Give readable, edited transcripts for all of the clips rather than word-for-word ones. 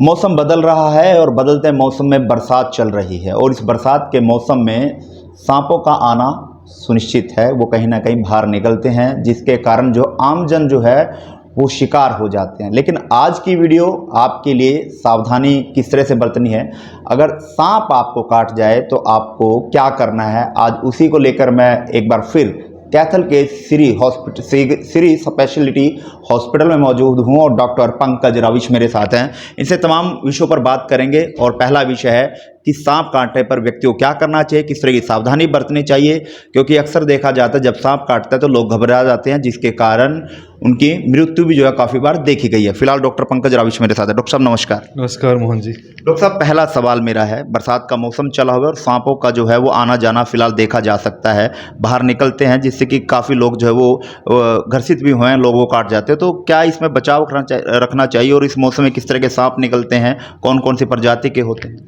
मौसम बदल रहा है और बदलते मौसम में बरसात चल रही है और इस बरसात के मौसम में सांपों का आना सुनिश्चित है। वो कहीं ना कहीं बाहर निकलते हैं, जिसके कारण जो आमजन जो है वो शिकार हो जाते हैं। लेकिन आज की वीडियो आपके लिए सावधानी किस तरह से बरतनी है, अगर सांप आपको काट जाए तो आपको क्या करना है, आज उसी को लेकर मैं एक बार फिर कैथल के श्री स्पेशलिटी हॉस्पिटल में मौजूद हूं और डॉक्टर पंकज राविश मेरे साथ हैं। इनसे तमाम विषयों पर बात करेंगे और पहला विषय है कि सांप काटने पर व्यक्ति को क्या करना चाहिए, किस तरह की सावधानी बरतनी चाहिए, क्योंकि अक्सर देखा जाता है जब सांप काटता है तो लोग घबरा जाते हैं, जिसके कारण उनकी मृत्यु भी जो है काफ़ी बार देखी गई है। फिलहाल डॉक्टर पंकज राविश मेरे साथ है। डॉक्टर साहब नमस्कार। नमस्कार मोहन जी। डॉक्टर साहब, पहला सवाल मेरा है, बरसात का मौसम चला हुआ है और सांपों का जो है वो आना जाना फिलहाल देखा जा सकता है, बाहर निकलते हैं, जिससे कि काफ़ी लोग जो है वो घर्षित भी हुए हैं, लोगों को काट जाते हैं। तो क्या इसमें बचाव रखना चाहिए और इस मौसम में किस तरह के सांप निकलते हैं, कौन कौन सी प्रजाति के होते हैं?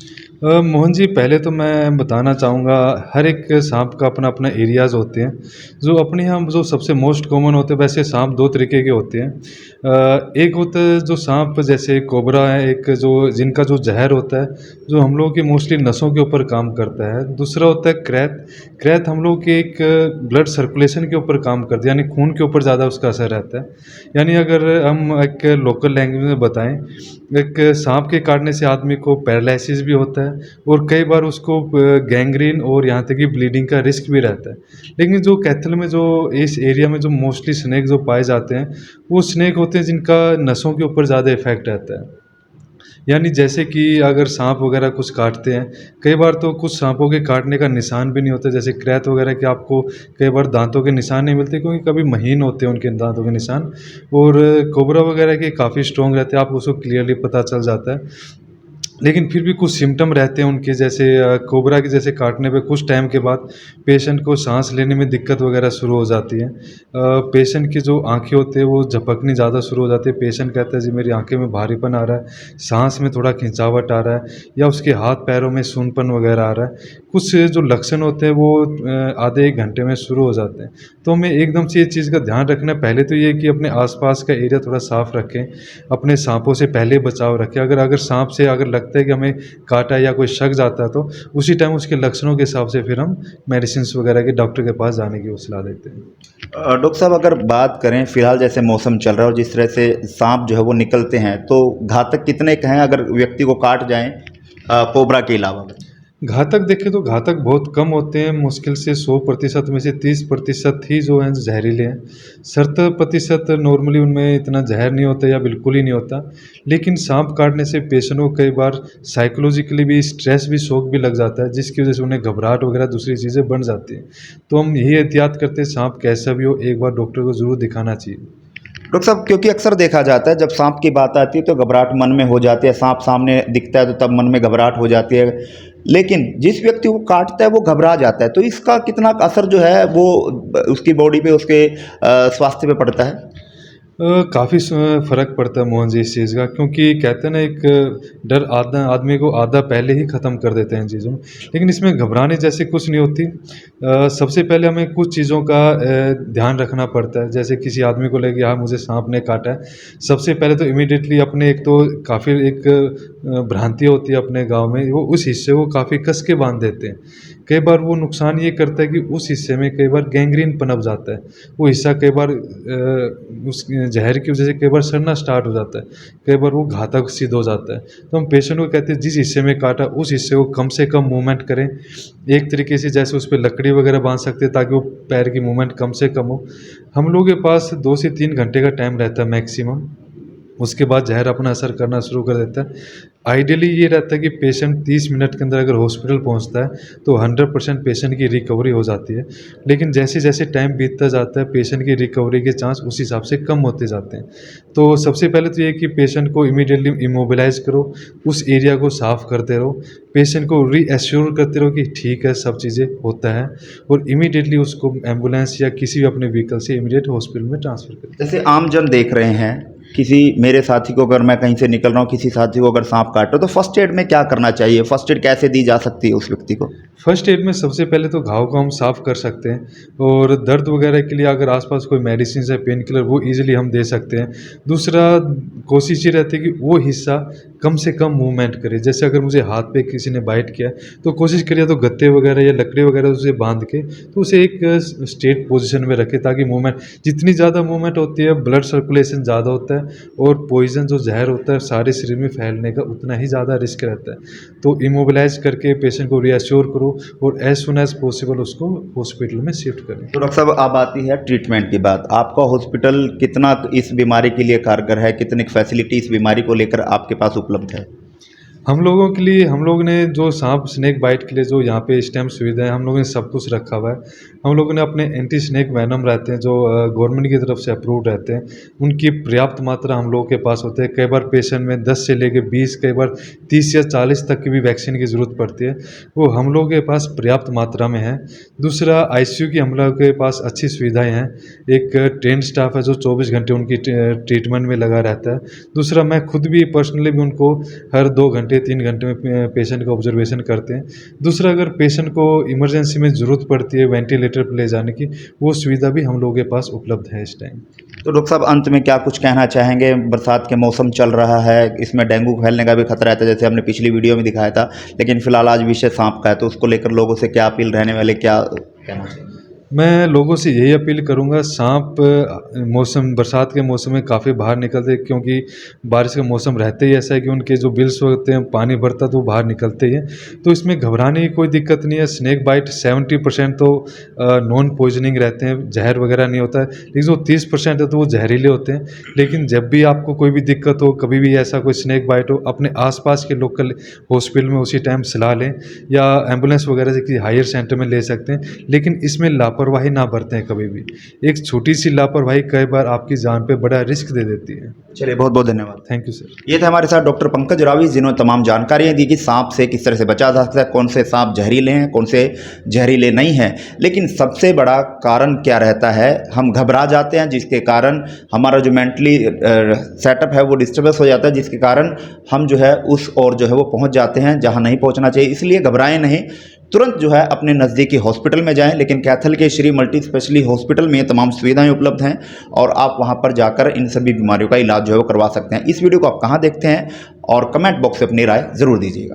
मोहन जी, पहले तो मैं बताना चाहूँगा, हर एक सांप का अपना अपना एरियाज़ होते हैं। जो अपने यहाँ जो सबसे मोस्ट कॉमन होते हैं, वैसे सांप दो तरीके के होते हैं। एक होता है जो सांप जैसे कोबरा है, एक जो जिनका जो जहर होता है, जो हम लोगों की मोस्टली नसों के ऊपर काम करता है। दूसरा होता है क्रैत। क्रैत हम लोग के एक ब्लड सर्कुलेशन के ऊपर काम करता है, यानी खून के ऊपर ज़्यादा उसका असर रहता है। यानी अगर हम एक लोकल लैंग्वेज में बताएं, एक सांप के काटने से आदमी को पैरालिसिस भी होता है और कई बार उसको गैंग्रीन और यहाँ तक कि ब्लीडिंग का रिस्क भी रहता है। लेकिन जो कैथल में जो इस एरिया में जो मोस्टली स्नेक जो पाए जाते हैं, वो स्नेक होते हैं जिनका नसों के ऊपर ज़्यादा इफेक्ट रहता है। यानी जैसे कि अगर सांप वगैरह कुछ काटते हैं, कई बार तो कुछ सांपों के काटने का निशान भी नहीं होता, जैसे क्रैत वगैरह के आपको कई बार दांतों के निशान नहीं मिलते, क्योंकि कभी महीन होते हैं उनके दांतों के निशान। और कोबरा वगैरह के काफ़ी स्ट्रॉन्ग रहते हैं, आपको उसको क्लियरली पता चल जाता है। लेकिन फिर भी कुछ सिम्पटम रहते हैं उनके, जैसे कोबरा के जैसे काटने पे कुछ टाइम के बाद पेशेंट को सांस लेने में दिक्कत वगैरह शुरू हो जाती है। पेशेंट की जो आंखें होती है वो झपकनी ज़्यादा शुरू हो जाती है। पेशेंट कहता है जी मेरी आंखें में भारीपन आ रहा है, सांस में थोड़ा खिंचावट आ रहा है, या उसके हाथ पैरों में सूनपन वगैरह आ रहा है। कुछ जो लक्षण होते हैं वो आधे एक घंटे में शुरू हो जाते हैं। तो हमें एकदम से ये चीज़ का ध्यान रखना है। पहले तो ये कि अपने आसपास का एरिया थोड़ा साफ़ रखें, अपने सांपों से पहले बचाव रखें। अगर सांप से अगर लगता है कि हमें काटा है या कोई शक जाता है, तो उसी टाइम उसके लक्षणों के हिसाब से फिर हम मेडिसिन वगैरह के डॉक्टर के पास जाने की वो सलाह देते हैं। डॉक्टर साहब, अगर बात करें फिलहाल जैसे मौसम चल रहा है और जिस तरह से सांप जो है वो निकलते हैं, तो घातक कितने के हैं अगर व्यक्ति को काट जाएं कोबरा के अलावा? घातक देखें तो घातक बहुत कम होते हैं, मुश्किल से 100% में से 30% ही जो हैं जहरीले हैं। 70% नॉर्मली उनमें इतना जहर नहीं होता या बिल्कुल ही नहीं होता। लेकिन सांप काटने से पेशेंट को कई बार साइकोलॉजिकली भी स्ट्रेस भी, शॉक भी लग जाता है, जिसकी वजह से उन्हें घबराहट वगैरह दूसरी चीज़ें बन जाती हैं। तो हम यही एहतियात करते हैं, सांप कैसा भी हो एक बार डॉक्टर को ज़रूर दिखाना चाहिए। डॉक्टर साहब, क्योंकि अक्सर देखा जाता है जब सांप की बात आती है तो घबराहट मन में हो जाती है, सांप सामने दिखता है तो तब मन में घबराहट हो जाती है, लेकिन जिस व्यक्ति को काटता है वो घबरा जाता है, तो इसका कितना असर जो है वो उसकी बॉडी पे, उसके स्वास्थ्य पे पड़ता है? काफ़ी फ़र्क पड़ता है मोहन जी इस चीज़ का, क्योंकि कहते हैं ना, एक डर आधा आदमी को आधा पहले ही ख़त्म कर देते हैं इन चीज़ों में। लेकिन इसमें घबराने जैसी कुछ नहीं होती। सबसे पहले हमें कुछ चीज़ों का ध्यान रखना पड़ता है। जैसे किसी आदमी को लगे हाँ मुझे सांप ने काटा है, सबसे पहले तो इमीडिएटली अपने, एक तो काफ़ी एक भ्रांति होती है अपने गाँव में, वो उस हिस्से को काफ़ी कस के बांध देते हैं। कई बार वो नुकसान ये करता है कि उस हिस्से में कई बार गैंग्रीन पनप जाता है। वो हिस्सा कई बार उस जहर की वजह से कई बार सड़ना स्टार्ट हो जाता है, कई बार वो घातक सिद्ध हो जाता है। तो हम पेशेंट को कहते हैं जिस हिस्से में काटा उस हिस्से को कम से कम मूवमेंट करें। एक तरीके से जैसे उस पे लकड़ी वगैरह बांध सकते हैं ताकि वो पैर की मूवमेंट कम से कम हो। हम लोगों के पास 2 से 3 घंटे का टाइम रहता है मैक्सिमम। उसके बाद जहर अपना असर करना शुरू कर देता है। आइडियली ये रहता है कि पेशेंट 30 मिनट के अंदर अगर हॉस्पिटल पहुंचता है तो 100% पेशेंट की रिकवरी हो जाती है। लेकिन जैसे जैसे टाइम बीतता जाता है, पेशेंट की रिकवरी के चांस उस हिसाब से कम होते जाते हैं। तो सबसे पहले तो ये कि पेशेंट को इमीडिएटली इमोबिलाइज़ करो, उस एरिया को साफ़ करते रहो, पेशेंट को रीएश्योर करते रहो कि ठीक है, सब चीज़ें होता है, और इमीडिएटली उसको एम्बुलेंस या किसी भी अपने व्हीकल से इमीडिएट हॉस्पिटल में ट्रांसफ़र करें। जैसे आम जन देख रहे हैं किसी मेरे साथी को, अगर मैं कहीं से निकल रहा हूँ, किसी साथी को अगर सांप काटे तो फर्स्ट एड में क्या करना चाहिए? फर्स्ट एड कैसे दी जा सकती है उस व्यक्ति को? फर्स्ट एड में सबसे पहले तो घाव को हम साफ़ कर सकते हैं और दर्द वगैरह के लिए अगर आसपास कोई मेडिसिन है, पेन किलर, वो ईज़िली हम दे सकते हैं। दूसरा, कोशिश ये रहती है कि वो हिस्सा कम से कम मूवमेंट करे। जैसे अगर मुझे हाथ पे किसी ने बाइट किया तो कोशिश करिए तो गत्ते वगैरह या लकड़ी वगैरह उसे बांध के तो उसे एक स्ट्रेट पोजीशन में रखें, ताकि मूवमेंट, जितनी ज़्यादा मूवमेंट होती है ब्लड सर्कुलेशन ज़्यादा होता है और पॉइज़न जो जहर होता है सारे शरीर में फैलने का उतना ही ज़्यादा रिस्क रहता है। तो इमोबिलाइज़ करके पेशेंट को रीअश्योर करो और एज सुन एज पॉसिबल उसको हॉस्पिटल में शिफ्ट करें। तो डॉक्टर साहब, अब आती है ट्रीटमेंट की बात। आपका हॉस्पिटल कितना इस बीमारी के लिए कारगर है? कितनी फैसिलिटी इस बीमारी को लेकर आपके पास उपलब्ध है? हम लोगों के लिए, हम लोग ने जो सांप स्नेक बाइट के लिए जो यहाँ पे इस टाइम सुविधा है, हम लोगों ने सब कुछ रखा हुआ है। हम लोगों ने अपने एंटी स्नेक वैनम रहते हैं जो गवर्नमेंट की तरफ से अप्रूव्ड रहते हैं, उनकी पर्याप्त मात्रा हम लोगों के पास होते हैं। कई बार पेशेंट में 10 से लेके 20, कई बार 30 या 40 तक की भी वैक्सीन की ज़रूरत पड़ती है, वो हम लोगों के पास पर्याप्त मात्रा में है। दूसरा, आईसीयू की हम लोगों के पास अच्छी सुविधाएँ हैं। एक ट्रेन्ड स्टाफ है जो 24 घंटे उनकी ट्रीटमेंट में लगा रहता है। दूसरा, मैं खुद भी पर्सनली भी उनको हर 2 घंटे 3 घंटे में पेशेंट का ऑब्जर्वेशन करते हैं। दूसरा, अगर पेशेंट को इमरजेंसी में ज़रूरत पड़ती है वेंटिलेटर पर ले जाने की, वो सुविधा भी हम लोगों के पास उपलब्ध है इस टाइम। तो डॉक्टर साहब, अंत में क्या कुछ कहना चाहेंगे? बरसात के मौसम चल रहा है, इसमें डेंगू फैलने का भी खतरा रहता है, जैसे हमने पिछली वीडियो में दिखाया था, लेकिन फिलहाल आज विषय सांप का है, तो उसको लेकर लोगों से क्या अपील रहने वाले, क्या कहना चाहिए? मैं लोगों से यही अपील करूंगा, सांप मौसम, बरसात के मौसम में काफ़ी बाहर निकलते हैं, क्योंकि बारिश का मौसम रहते ही ऐसा है कि उनके जो बिल्स होते हैं पानी भरता तो वो बाहर निकलते ही हैं। तो इसमें घबराने की कोई दिक्कत नहीं है। स्नेक बाइट 70% तो नॉन पॉइजनिंग रहते हैं, जहर वगैरह नहीं होता है, लेकिन जो 30% है तो वो जहरीले होते हैं। लेकिन जब भी आपको कोई भी दिक्कत हो, कभी भी ऐसा कोई स्नेक बाइट हो, अपने आसपास के लोकल हॉस्पिटल में उसी टाइम सलाह लें, या एम्बुलेंस वगैरह से किसी हायर सेंटर में ले सकते हैं, लेकिन इसमें लापरवाही ना बरतें कभी भी। एक छोटी सी लापरवाही कई बार आपकी जान पे बड़ा रिस्क दे देती है। चलिए, बहुत बहुत धन्यवाद। Thank you sir. ये थे हमारे साथ डॉक्टर पंकज रावी, जिन्होंने तमाम जानकारियाँ दी कि सांप से किस तरह से बचा जा सकता है, कौन से सांप जहरीले हैं, कौन से जहरीले नहीं हैं। लेकिन सबसे बड़ा कारण क्या रहता है, हम घबरा जाते हैं, जिसके कारण हमारा जो मेंटली सेटअप है वो डिस्टर्बेंस हो जाता है, जिसके कारण हम जो है उस ओर जो है वो पहुंच जाते हैं जहां नहीं पहुंचना चाहिए। इसलिए घबराएं नहीं, तुरंत जो है अपने नज़दीकी हॉस्पिटल में जाएं। लेकिन कैथल के श्री मल्टी स्पेशलिटी हॉस्पिटल में तमाम सुविधाएं उपलब्ध हैं और आप वहां पर जाकर इन सभी बीमारियों का इलाज जो है वो करवा सकते हैं। इस वीडियो को आप कहां देखते हैं और कमेंट बॉक्स में अपनी राय ज़रूर दीजिएगा।